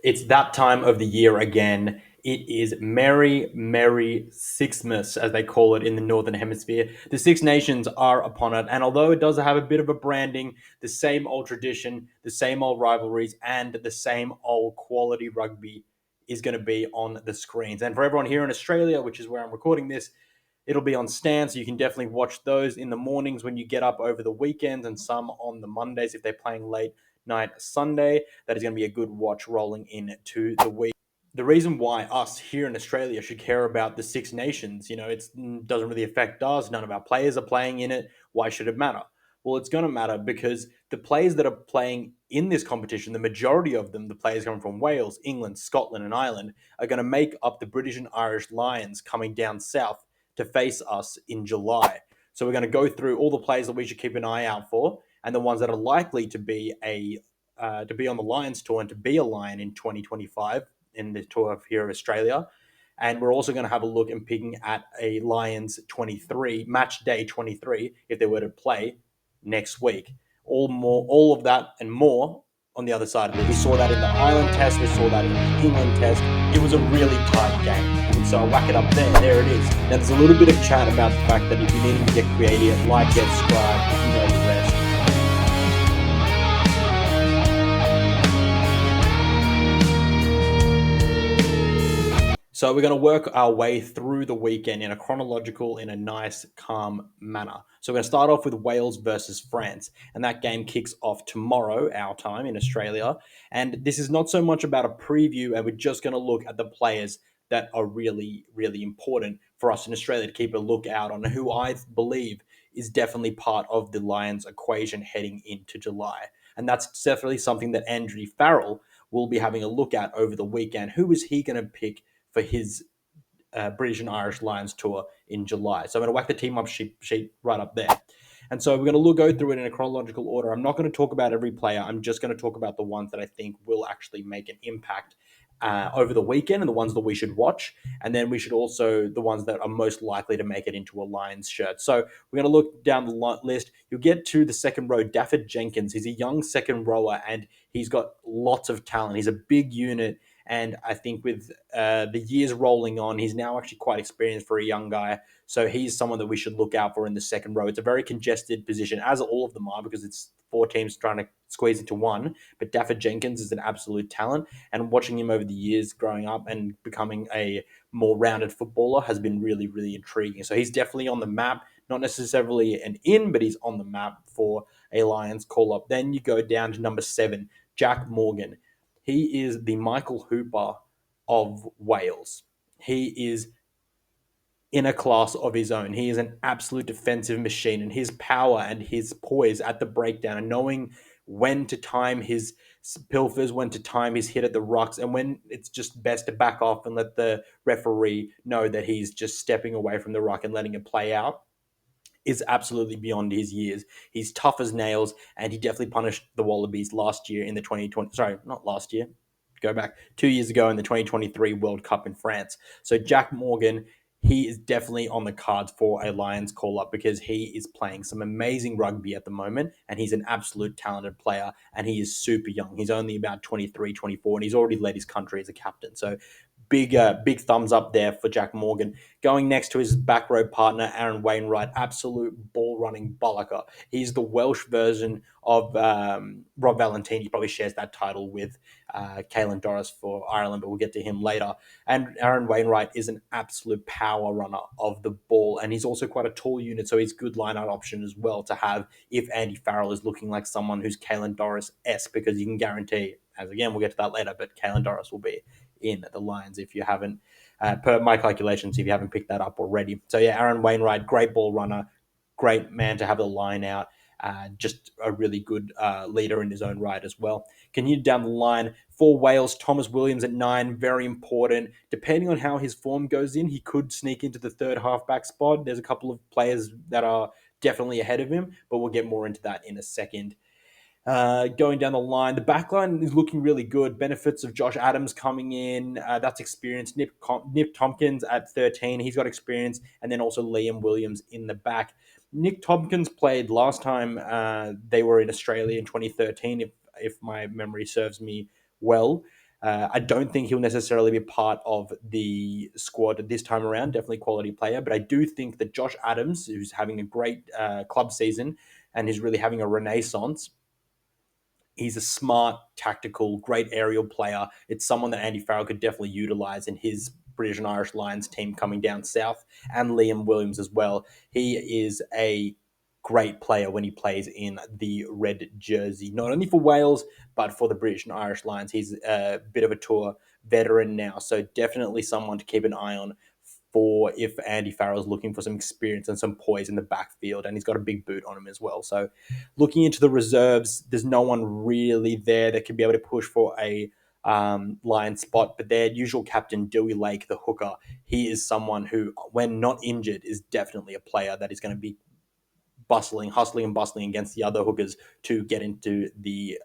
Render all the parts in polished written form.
It's that time of the year again. It is Merry Sixmas, as they call it in the Northern Hemisphere. The Six Nations are upon it, and although it does have a bit of a branding, the same old tradition, the same old rivalries, and the same old quality rugby is going to be on the screens. And for everyone here in Australia, which is where I'm recording this, it'll be on Stan, so you can definitely watch those in the mornings when you get up over the weekends, and some on the Mondays if they're playing late night Sunday. That is going to be a good watch rolling into the week. The reason why us here in Australia should care about the Six Nations, it doesn't really affect us. None of our players are playing in it. Why should it matter? Well, it's going to matter because the players that are playing in this competition, the majority of them, the players coming from Wales, England, Scotland, and Ireland, are going to make up the British and Irish Lions coming down south to face us in July. So we're going to go through all the players that we should keep an eye out for, and the ones that are likely to be to be on the Lions tour and to be a Lion in 2025 in the tour of here of Australia. And we're also going to have a look and picking at a Lions 23 match day 23 if they were to play next week. All of that and more on the other side of it. We saw that in the Ireland test. We saw that in the England test. It was a really tight game. And so I whack it up there. There it is. Now there's a little bit of chat about the fact that if you're needing to get creative, like, get subscribe, you know the rest. So we're going to work our way through the weekend in a chronological, in a nice, calm manner. So we're going to start off with Wales versus France, and that game kicks off tomorrow, our time in Australia. And this is not so much about a preview, and we're just going to look at the players that are really, really important for us in Australia to keep a lookout on, who I believe is definitely part of the Lions equation heading into July. And that's definitely something that Andrew Farrell will be having a look at over the weekend. Who is he going to pick for his British and Irish Lions tour in July? So I'm going to whack the team up sheet right up there. And so we're going to go through it in a chronological order. I'm not going to talk about every player. I'm just going to talk about the ones that I think will actually make an impact over the weekend and the ones that we should watch. And then we should also, the ones that are most likely to make it into a Lions shirt. So we're going to look down the list. You'll get to the second row, Dafford Jenkins. He's a young second rower and he's got lots of talent. He's a big unit. And I think with the years rolling on, he's now actually quite experienced for a young guy. So he's someone that we should look out for in the second row. It's a very congested position, as all of them are, because it's four teams trying to squeeze into one. But Dafford Jenkins is an absolute talent. And watching him over the years growing up and becoming a more rounded footballer has been really, really intriguing. So he's definitely on the map. Not necessarily an in, but he's on the map for a Lions call-up. Then you go down to number 7, Jack Morgan. He is the Michael Hooper of Wales. He is in a class of his own. He is an absolute defensive machine, and his power and his poise at the breakdown and knowing when to time his pilfers, when to time his hit at the rucks, and when it's just best to back off and let the referee know that he's just stepping away from the ruck and letting it play out is absolutely beyond his years. He's tough as nails, and he definitely punished the Wallabies last year in the 2020. Sorry, not last year. Go back 2 years ago in the 2023 World Cup in France. So Jack Morgan, he is definitely on the cards for a Lions call up because he is playing some amazing rugby at the moment, and he's an absolute talented player, and he is super young. He's only about 23, 24, and he's already led his country as a captain. So big thumbs up there for Jack Morgan. Going next to his back row partner, Aaron Wainwright, absolute ball running bollocker. He's the Welsh version of Rob Valentine. He probably shares that title with Caelan Doris for Ireland, but we'll get to him later. And Aaron Wainwright is an absolute power runner of the ball, and he's also quite a tall unit, so he's a good line-out option as well to have if Andy Farrell is looking like someone who's Caelan Doris-esque, because you can guarantee, as again, we'll get to that later, but Caelan Doris will be in the Lions if you haven't, per my calculations, if you haven't picked that up already. So yeah, Aaron Wainwright, great ball runner, great man to have the line out, just a really good leader in his own right as well. Continue down the line for Wales, Thomas Williams at 9, very important. Depending on how his form goes in, he could sneak into the third halfback spot. There's a couple of players that are definitely ahead of him, but we'll get more into that in a second. Going down the line, the back line is looking really good. Benefits of Josh Adams coming in. That's experience. Nip Tompkins at 13. He's got experience. And then also Liam Williams in the back. Nick Tompkins played last time they were in Australia in 2013, if my memory serves me well. I don't think he'll necessarily be part of the squad this time around. Definitely quality player, but I do think that Josh Adams, who's having a great club season and is really having a renaissance, he's a smart, tactical, great aerial player. It's someone that Andy Farrell could definitely utilize in his British and Irish Lions team coming down south, and Liam Williams as well. He is a great player when he plays in the red jersey, not only for Wales, but for the British and Irish Lions. He's a bit of a tour veteran now, so definitely someone to keep an eye on for if Andy Farrell's looking for some experience and some poise in the backfield, and he's got a big boot on him as well. So looking into the reserves, there's no one really there that can be able to push for a Lion spot, but their usual captain, Dewey Lake, the hooker, he is someone who, when not injured, is definitely a player that is going to be hustling and bustling against the other hookers to get into the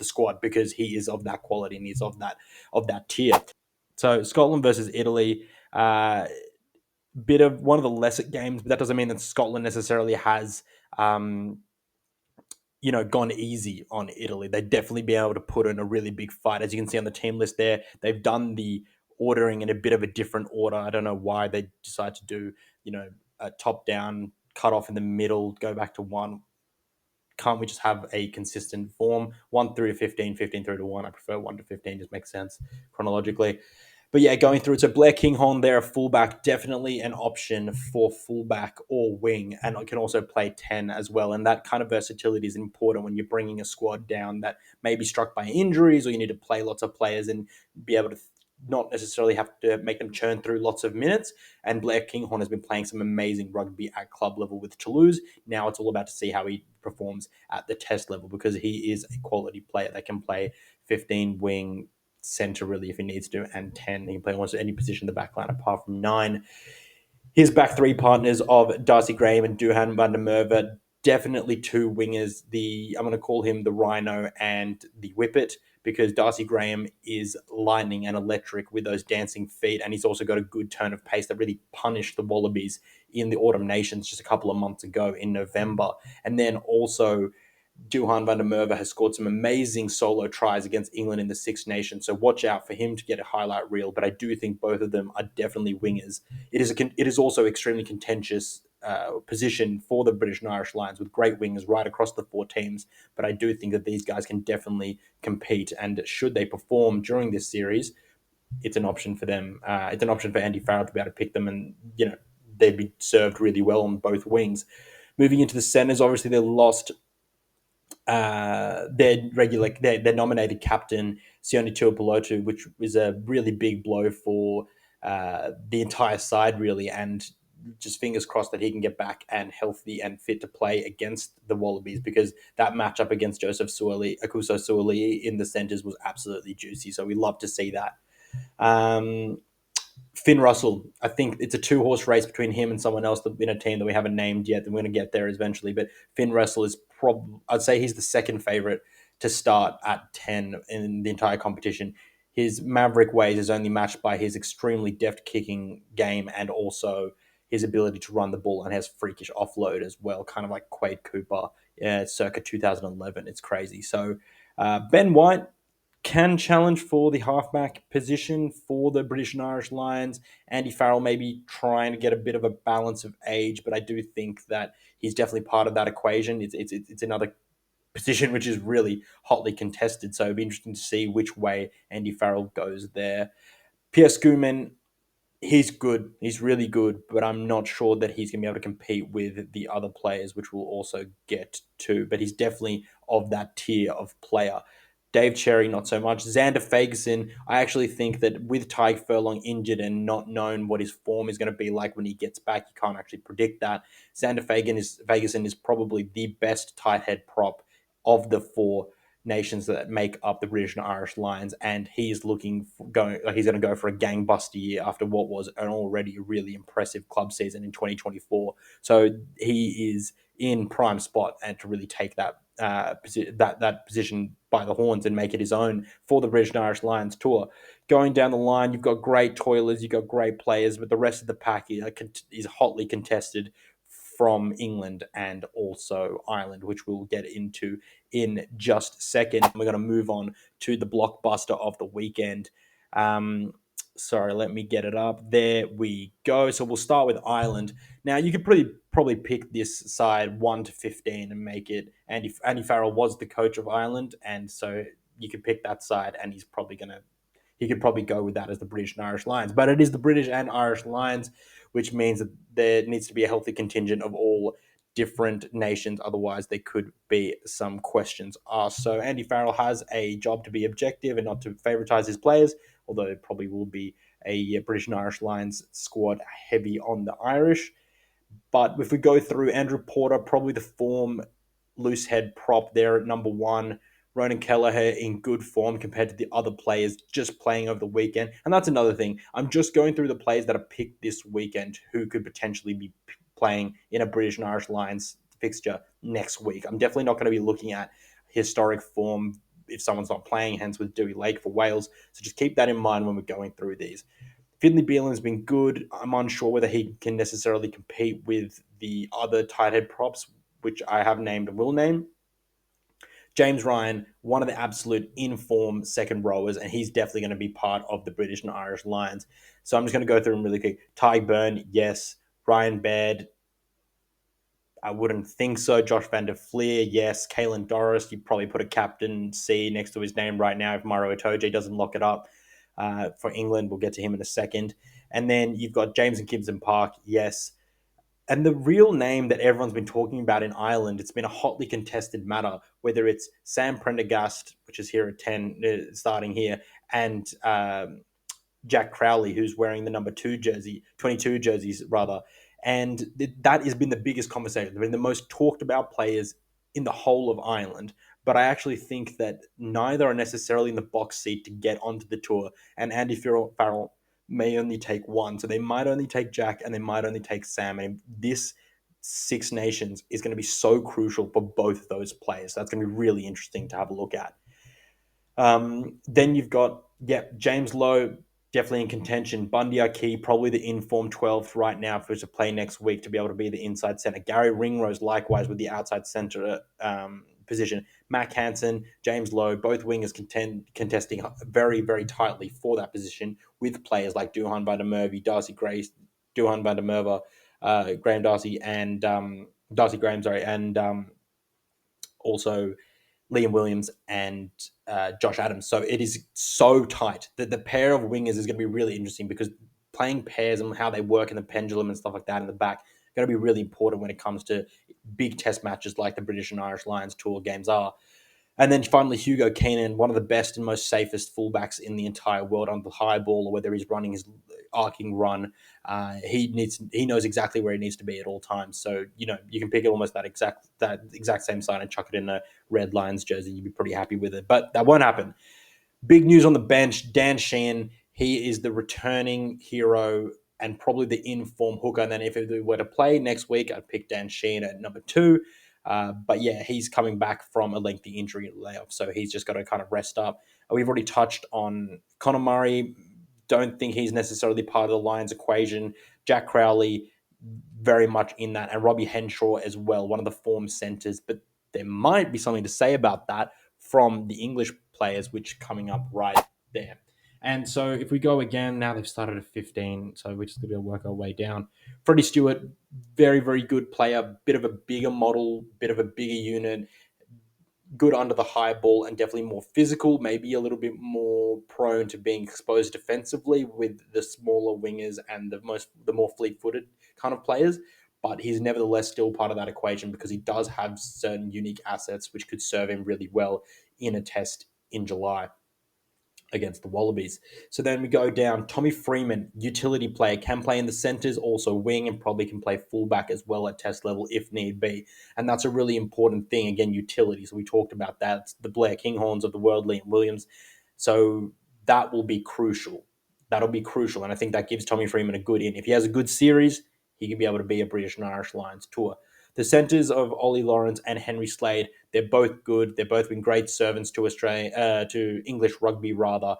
squad because he is of that quality and he's of that tier. So Scotland versus Italy, bit of one of the lesser games, but that doesn't mean that Scotland necessarily has gone easy on Italy. They'd definitely be able to put in a really big fight. As you can see on the team list there, they've done the ordering in a bit of a different order. I don't know why they decide to do, a top down, cut off in the middle, go back to one. Can't we just have a consistent form? 1 through to 15, 15 through to 1. I prefer 1 to 15, just makes sense chronologically. But yeah, going through, so Blair Kinghorn there, a fullback, definitely an option for fullback or wing, and it can also play 10 as well. And that kind of versatility is important when you're bringing a squad down that may be struck by injuries, or you need to play lots of players and be able to not necessarily have to make them churn through lots of minutes. And Blair Kinghorn has been playing some amazing rugby at club level with Toulouse. Now it's all about to see how he performs at the test level, because he is a quality player that can play 15 wing, centre really if he needs to, and 10. He can play almost any position in the back line apart from 9. His back three partners of Darcy Graham and Duhan van der Merwe, definitely two wingers. I'm going to call him the Rhino and the Whippet, because Darcy Graham is lightning and electric with those dancing feet, and he's also got a good turn of pace that really punished the Wallabies in the Autumn Nations just a couple of months ago in November. And then also Duhan van der Merwe has scored some amazing solo tries against England in the Six Nations, so watch out for him to get a highlight reel. But I do think both of them are definitely wingers. It is also extremely contentious position for the British and Irish Lions with great wingers right across the four teams. But I do think that these guys can definitely compete, and should they perform during this series, it's an option for them. It's an option for Andy Farrell to be able to pick them, and they'd be served really well on both wings. Moving into the centres, obviously they lost their nominated captain Sione Tuipulotu, which was a really big blow for the entire side, really, and just fingers crossed that he can get back and healthy and fit to play against the Wallabies, because that matchup against Joseph Akuso Suoli in the centres was absolutely juicy. So we love to see that. Finn Russell, I think it's a two-horse race between him and someone else in a team that we haven't named yet. That we're going to get there eventually. But Finn Russell is I'd say he's the second favorite to start at 10 in the entire competition. His maverick ways is only matched by his extremely deft kicking game, and also his ability to run the ball, and has freakish offload as well, kind of like Quade Cooper, circa 2011. It's crazy. So Ben White can challenge for the halfback position for the British and Irish Lions. Andy Farrell may be trying to get a bit of a balance of age, but I do think that he's definitely part of that equation. It's another position which is really hotly contested, so it'd be interesting to see which way Andy Farrell goes there. Pierre Schoeman, he's good. He's really good, but I'm not sure that he's going to be able to compete with the other players, which we'll also get to. But he's definitely of that tier of player. Dave Cherry, not so much. Xander Fagerson, I actually think that with Tyke Furlong injured and not known what his form is going to be like when he gets back, you can't actually predict that. Xander Fagerson is probably the best tight head prop of the four nations that make up the British and Irish Lions, and he's he's going to go for a gangbuster year after what was an already really impressive club season in 2024. So he is in prime spot and to really take that position by the horns and make it his own for the British and Irish Lions tour. Going down the line, you've got great toilers, you've got great players, but the rest of the pack is hotly contested from England and also Ireland, which we'll get into in just a second. We're going to move on to the blockbuster of the weekend. Sorry, let me get it up. There we go. So we'll start with Ireland. Now, you could probably pick this side 1 to 15 and make it. Andy Farrell was the coach of Ireland, and so you could pick that side, and he could probably go with that as the British and Irish Lions. But it is the British and Irish Lions, which means that there needs to be a healthy contingent of all different nations. Otherwise, there could be some questions asked. So Andy Farrell has a job to be objective and not to favoritize his players, although it probably will be a British and Irish Lions squad heavy on the Irish. But if we go through Andrew Porter, probably the form loose head prop there at number one. Ronan Kelleher in good form compared to the other players just playing over the weekend. And that's another thing. I'm just going through the players that are picked this weekend who could potentially be playing in a British and Irish Lions fixture next week. I'm definitely not going to be looking at historic form if someone's not playing, hence with Dewey Lake for Wales. So just keep that in mind when we're going through these. Finley Beelan's been good. I'm unsure whether he can necessarily compete with the other tight head props, which I have named and will name. James Ryan, one of the absolute in-form second rowers, and he's definitely going to be part of the British and Irish Lions. So I'm just going to go through them really quick. Ty Byrne, yes. Ryan Baird, I wouldn't think so. Josh Van der Fleer, yes. Kalen Doris, you'd probably put a captain C next to his name right now if Mauro Itoje doesn't lock it up for England. We'll get to him in a second. And then you've got James and Gibson Park, yes. And the real name that everyone's been talking about in Ireland, it's been a hotly contested matter, whether it's Sam Prendergast, which is here at 10, starting here, and Jack Crowley, who's wearing the number 22 jerseys, rather. And that has been the biggest conversation. They've been the most talked about players in the whole of Ireland. But I actually think that neither are necessarily in the box seat to get onto the tour. And Andy Farrell may only take one. So they might only take Jack and they might only take Sam. And this Six Nations is going to be so crucial for both of those players. So that's going to be really interesting to have a look at. Then you've got, James Lowe, definitely in contention. Bundy Aki, probably the informed 12th right now for to play next week to be able to be the inside centre. Gary Ringrose, likewise, with the outside centre position. Mac Hansen, James Lowe, both wingers contesting very, very tightly for that position with players like Duhan van der Merwe, Duhan van der Merwe, Graham Darcy, and Darcy Graham, and also Liam Williams and Josh Adams. So it is so tight that the pair of wingers is going to be really interesting because playing pairs and how they work in the pendulum and stuff like that in the back are going to be really important when it comes to big test matches like the British and Irish Lions tour games are. And then finally, Hugo Keenan, one of the best and most safest fullbacks in the entire world on the high ball, or whether he's running his arcing run. He knows exactly where he needs to be at all times. So you can pick it almost that exact same side and chuck it in a Red Lions jersey. You'd be pretty happy with it, but that won't happen. Big news on the bench: Dan Sheehan. He is the returning hero and probably the in-form hooker. And then if we were to play next week, I'd pick Dan Sheehan at number 2. But yeah, he's coming back from a lengthy injury layoff, so he's just got to kind of rest up. We've already touched on Conor Murray. Don't think he's necessarily part of the Lions equation. Jack Crowley, very much in that, and Robbie Henshaw as well, one of the form centres. But there might be something to say about that from the English players, which coming up right there. And so if we go again, now they've started at 15, so we're just going to work our way down. Freddie Stewart, very, very good player, bit of a bigger model, bit of a bigger unit, good under the high ball and definitely more physical, maybe a little bit more prone to being exposed defensively with the smaller wingers and the more fleet-footed kind of players. But he's nevertheless still part of that equation because he does have certain unique assets which could serve him really well in a test in July against the Wallabies. So then we go down. Tommy Freeman, utility player, can play in the centres, also wing, and probably can play fullback as well at test level if need be. And that's a really important thing. Again, utility. So we talked about that. It's the Blair Kinghorns of the world, Liam Williams. So that will be crucial. That'll be crucial. And I think that gives Tommy Freeman a good in. If he has a good series, he can be able to be a British and Irish Lions tour. The centres of Ollie Lawrence and Henry Slade, they're both good. They've both been great servants to Australia, to English rugby rather.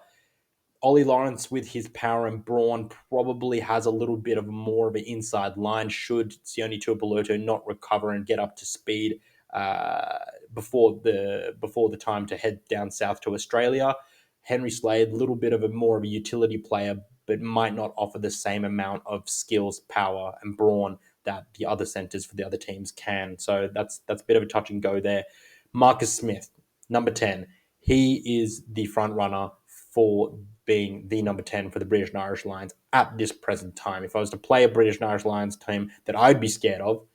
Ollie Lawrence, with his power and brawn, probably has a little bit of more of an inside line should Sione Tuipulotu not recover and get up to speed uh, before the time to head down south to Australia. Henry Slade, a little bit of a more of a utility player, but might not offer the same amount of skills, power, and brawn that the other centers for the other teams can. So that's a bit of a touch and go there. Marcus Smith, number 10. He is the front runner for being the number 10 for the British and Irish Lions at this present time. If I was to play a British and Irish Lions team that I'd be scared of,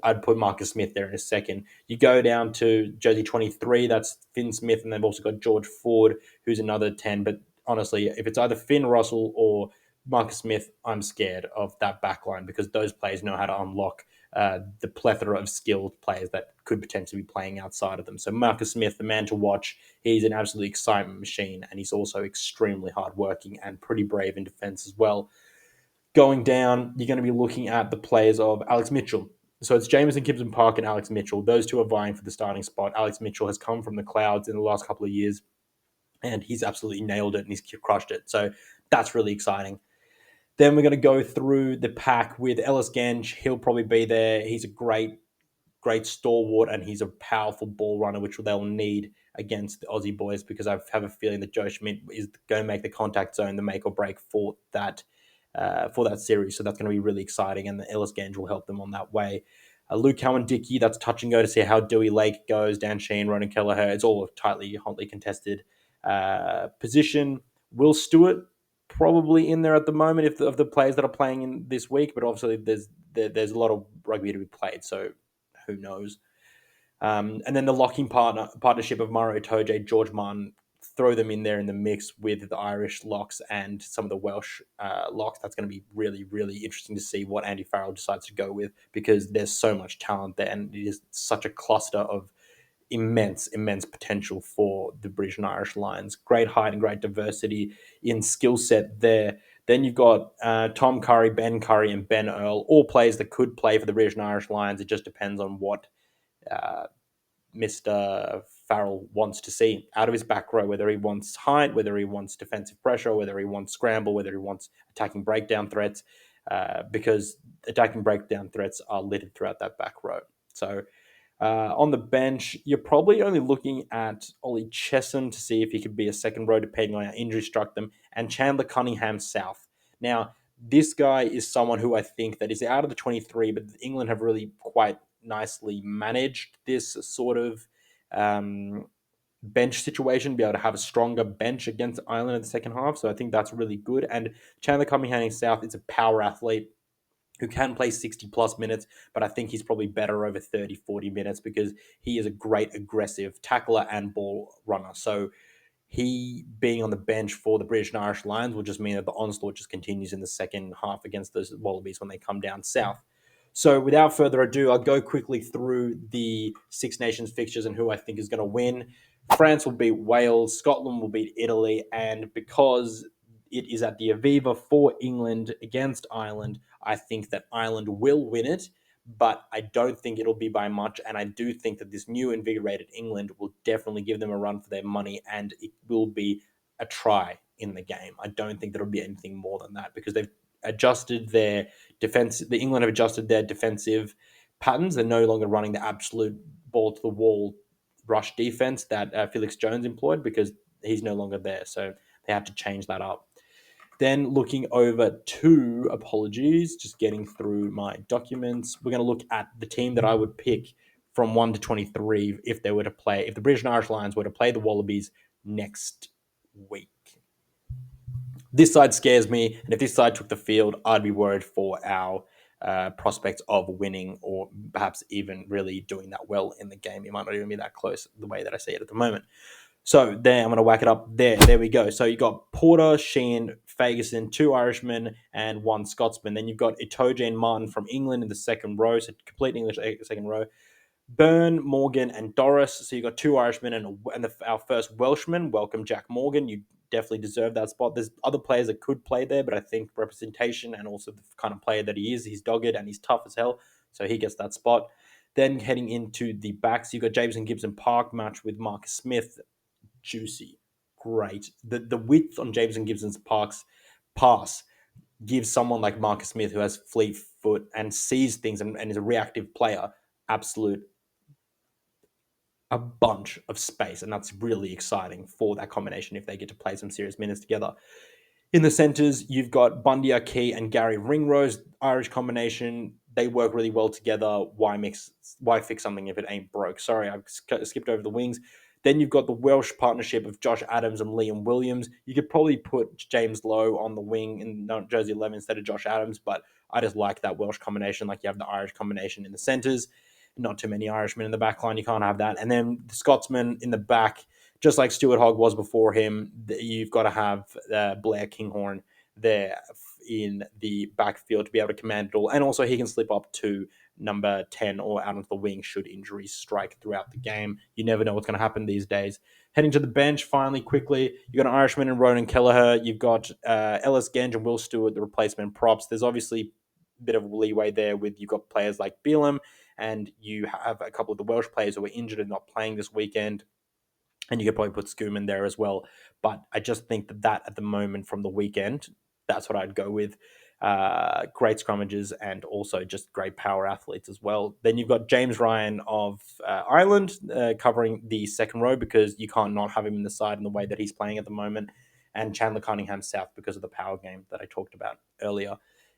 I'd put Marcus Smith there in a second. You go down to jersey 23, that's Finn Smith, and they've also got George Ford, who's another 10. But honestly, if it's either Finn Russell or Marcus Smith, I'm scared of that backline because those players know how to unlock the plethora of skilled players that could potentially be playing outside of them. So Marcus Smith, the man to watch, he's an absolute excitement machine, and he's also extremely hardworking and pretty brave in defense as well. Going down, you're going to be looking at the players of Alex Mitchell. So it's Jameson Gibson Park and Alex Mitchell. Those two are vying for the starting spot. Alex Mitchell has come from the clouds in the last couple of years, and he's absolutely nailed it and he's crushed it. So that's really exciting. Then we're going to go through the pack with Ellis Genge. He'll probably be there. He's a great stalwart, and he's a powerful ball runner, which they'll need against the Aussie boys because I have a feeling that Joe Schmidt is going to make the contact zone the make or break for that series. So that's going to be really exciting, and the Ellis Genge will help them on that way. Luke Cowan-Dickey, that's touch and go to see how Dewey Lake goes. Dan Sheen, Ronan Kelleher, it's all a hotly contested position. Will Stewart probably in there at the moment of the players that are playing in this week, but obviously there's a lot of rugby to be played, so who knows? And then the locking partnership of Maro Itoje, George Martin, throw them in there in the mix with the Irish locks and some of the Welsh locks. That's going to be really, really interesting to see what Andy Farrell decides to go with because there's so much talent there and it is such a cluster of immense potential for the British and Irish Lions. Great height and great diversity in skill set there. Then you've got Tom Curry, Ben Curry, and Ben Earl, all players that could play for the British and Irish Lions. It just depends on what uh, Mr. Farrell wants to see out of his back row, whether he wants height, whether he wants defensive pressure, whether he wants scramble, whether he wants attacking breakdown threats, because attacking breakdown threats are littered throughout that back row. So on the bench, you're probably only looking at Ollie Chesson to see if he could be a second row, depending on how injury struck them, and Chandler Cunningham South. Now, this guy is someone who I think that is out of the 23, but England have really quite nicely managed this sort of um, bench situation, be able to have a stronger bench against Ireland in the second half. So I think that's really good. And Chandler Cunningham South is a power athlete who can play 60 plus minutes, but I think he's probably better over 30, 40 minutes because he is a great aggressive tackler and ball runner. So he being on the bench for the British and Irish Lions will just mean that the onslaught just continues in the second half against those Wallabies when they come down south. So without further ado, I'll go quickly through the Six Nations fixtures and who I think is going to win. France will beat Wales, Scotland will beat Italy, and because it is at the Aviva for England against Ireland, I think that Ireland will win it, but I don't think it'll be by much. And I do think that this new invigorated England will definitely give them a run for their money, and it will be a try in the game. I don't think there'll be anything more than that because they've adjusted their defense. The England have adjusted their defensive patterns. They're no longer running the absolute ball to the wall rush defense that Felix Jones employed because he's no longer there. So they have to change that up. Then looking over to, apologies, just getting through my documents, we're going to look at the team that I would pick from 1 to 23 if they were to play, if the British and Irish Lions were to play the Wallabies next week. This side scares me, and if this side took the field, I'd be worried for our prospects of winning or perhaps even really doing that well in the game. It might not even be that close the way that I see it at the moment. So there, I'm going to whack it up there. There we go. So you got Porter, Sheen, Ferguson, 2 Irishmen, and 1 Scotsman. Then you've got Itoje and Martin from England in the second row, so complete English second row. Byrne, Morgan, and Doris. So you've got 2 Irishmen and our first Welshman. Welcome, Jack Morgan. You definitely deserve that spot. There's other players that could play there, but I think representation and also the kind of player that he is, he's dogged and he's tough as hell. So he gets that spot. Then heading into the backs, you've got Jameson Gibson Park match with Marcus Smith. Juicy. great. The width on James and Gibson's pass gives someone like Marcus Smith, who has fleet foot and sees things and is a reactive player, absolute a bunch of space, and that's really exciting for that combination if they get to play some serious minutes together. In the centres, you've got Bundia Key and Gary Ringrose, Irish combination. They work really well together. Why fix something if it ain't broke? Sorry, I've skipped over the wings. Then you've got the Welsh partnership of Josh Adams and Liam Williams. You could probably put James Lowe on the wing in jersey 11 instead of Josh Adams, but I just like that Welsh combination. Like you have the Irish combination in the centres. Not too many Irishmen in the back line. You can't have that. And then the Scotsman in the back, just like Stuart Hogg was before him, you've got to have Blair Kinghorn there in the backfield to be able to command it all. And also he can slip up to number 10 or out onto the wing should injuries strike throughout the game. You never know what's going to happen these days. Heading to the bench, finally, quickly, you've got an Irishman in Ronan Kelleher. You've got Ellis Genge and Will Stewart, the replacement props. There's obviously a bit of leeway there with you've got players like Beelum, and you have a couple of the Welsh players who are injured and not playing this weekend. And you could probably put Scoom in there as well. But I just think that at the moment from the weekend, that's what I'd go with. Great scrummages and also just great power athletes as well. Then you've got James Ryan of Ireland covering the second row because you can't not have him in the side in the way that he's playing at the moment. And Chandler Cunningham South because of the power game that I talked about earlier.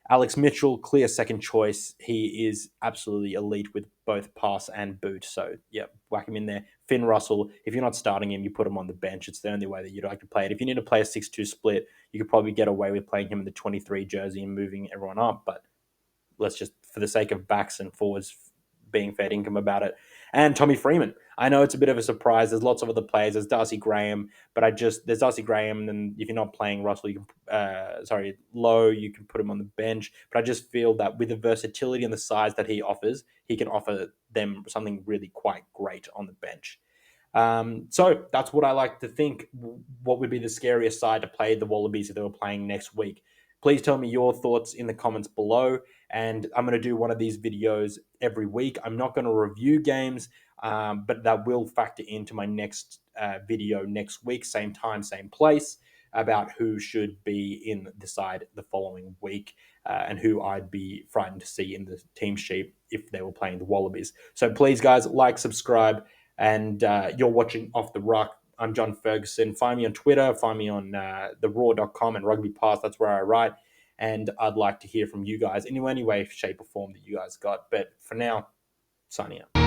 Alex Mitchell, clear second choice. He is absolutely elite with both pass and boot. So, yeah, whack him in there. Finn Russell, if you're not starting him, you put him on the bench. It's the only way that you'd like to play it. If you need to play a 6-2 split, you could probably get away with playing him in the 23 jersey and moving everyone up. But let's just, for the sake of backs and forwards, being fair income about it. And Tommy Freeman. I know it's a bit of a surprise. There's lots of other players. There's Darcy Graham, but there's Darcy Graham, and then if you're not playing Russell, you can Lowe, you can put him on the bench. But I just feel that with the versatility and the size that he offers, he can offer them something really quite great on the bench. So that's what I like to think. What would be the scariest side to play the Wallabies if they were playing next week? Please tell me your thoughts in the comments below. And I'm going to do one of these videos every week. I'm not going to review games, but that will factor into my next video next week, same time, same place, about who should be in the side the following week and who I'd be frightened to see in the team sheet if they were playing the Wallabies. So please, guys, like, subscribe, and you're watching Off the Ruck. I'm John Ferguson. Find me on Twitter. Find me on theraw.com and RUGBYPASS. That's where I write. And I'd like to hear from you guys in any way, shape, or form that you guys got. But for now, signing out.